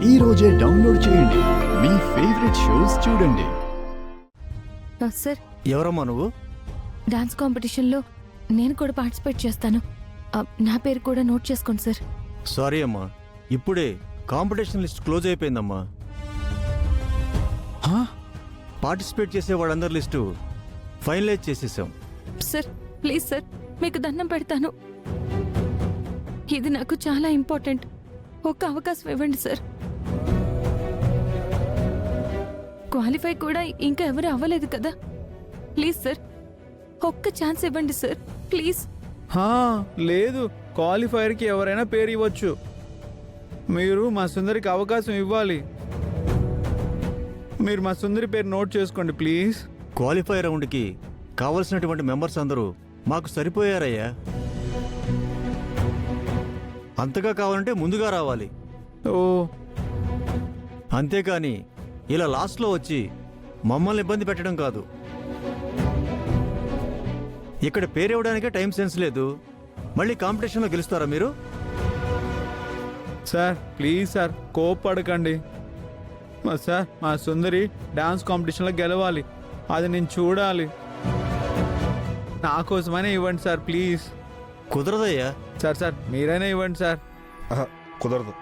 ఈ రోజే డౌన్లోడ్ చేయండి. మీ ఫేవరెట్ షోస్ చూడండి. సార్, ఎవరమ్మా నువ్వు? డాన్స్ కాంపిటీషన్లో నేను కూడా పార్టిసిపేట్ చేస్తాను. నా పేరు కూడా నోట్ చేసుకోండి సార్. సారీ అమ్మా, ఇప్పుడే కాంపిటీషన్ లిస్ట్ క్లోజ్ అయిపోయిందమ్మా. పార్టిసిపేట్ చేసే వాళ్ళందరి లిస్టు ఫైనలైజ్ చేసేసాం. సార్ ప్లీజ్ సార్, మీకు దండం పెడతాను. ఇది నాకు చాలా ఇంపార్టెంట్. ఒక్క అవకాశం ఇవ్వండి సార్. క్వాలిఫై కూడా ఇంకా ఎవరు అవ్వలేదు కదా. ప్లీజ్ సార్, ఒక్క ఛాన్స్ ఇవ్వండి సార్ ప్లీజ్. లేదు, క్వాలిఫైర్కి ఎవరైనా పేరు ఇవ్వచ్చు. మీరు మా సుందరికి అవకాశం ఇవ్వాలి. మీరు మా సుందరి పేరు నోట్ చేసుకోండి ప్లీజ్. క్వాలిఫై రౌండ్కి కావలసినటువంటి మెంబర్స్ అందరూ మాకు సరిపోయారయ్యా. అంతగా కావాలంటే ముందుగా రావాలి. ఓ, అంతేకాని ఇలా లాస్ట్లో వచ్చి మమ్మల్ని ఇబ్బంది పెట్టడం కాదు. ఇక్కడ పేరు ఇవ్వడానికే టైం సెన్స్ లేదు, మళ్ళీ కాంపిటీషన్లో గెలుస్తారా మీరు? సార్ ప్లీజ్ సార్, కోప్పడకండి. సార్, మా సుందరి డాన్స్ కాంపిటీషన్లో గెలవాలి. అది నేను చూడాలి. నా కోసమైనా ఇవ్వండి సార్ ప్లీజ్. కుదరదయ్యా. సార్ మీరైనా ఇవ్వండి సార్. కుదరదు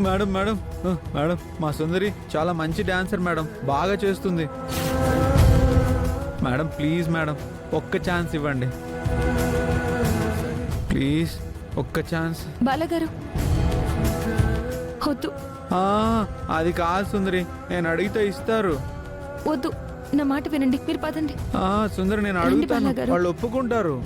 మేడం మేడం మేడం, మా సుందరి చాలా మంచి డాన్సర్ మేడం, బాగా చేస్తుంది మేడం. ప్లీజ్ మేడం, ఒక్క ఛాన్స్ ఇవ్వండి ప్లీజ్, ఒక్క ఛాన్స్. బాలగారు వద్దు. అది కాదు సుందరి, నేను అడిగితే ఇస్తారు. వద్దు, నా మాట వినండి, మీరు పదండి. సుందరి, నేను రండి అడుగుతాను, బాలగారు. వాళ్ళు ఒప్పుకుంటారు.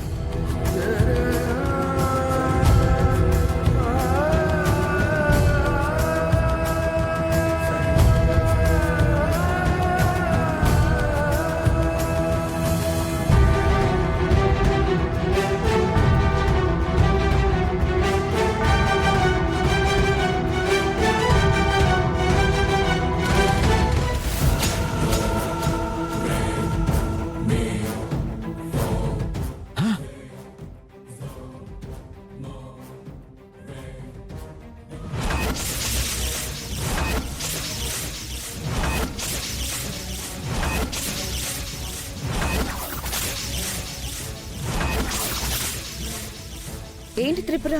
ఏంటి త్రిపుర,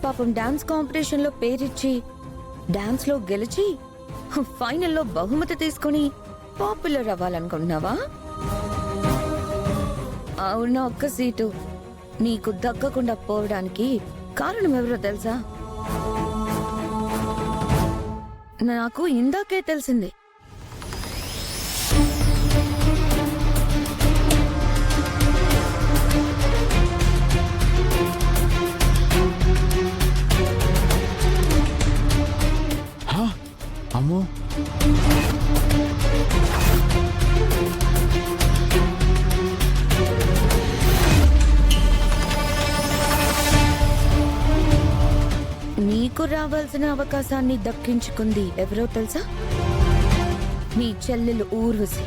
పాపం డాన్స్ కాంపిటీషన్లో పేరిచ్చి డాన్స్లో గెలిచి ఫైనల్లో బహుమతి తీసుకుని పాపులర్ అవ్వాలనుకుంటున్నావా? అవునా, ఒక్క సీటు నీకు దక్కకుండా పోవడానికి కారణం ఎవరో తెలుసా? నాకు ఇందాకే తెలిసింది. అమ్మో, నీకు రావాల్సిన అవకాశాన్ని దక్కించుకుంది ఎవరో తెలుసా? నీ చెల్లెలు ఊర్వశి.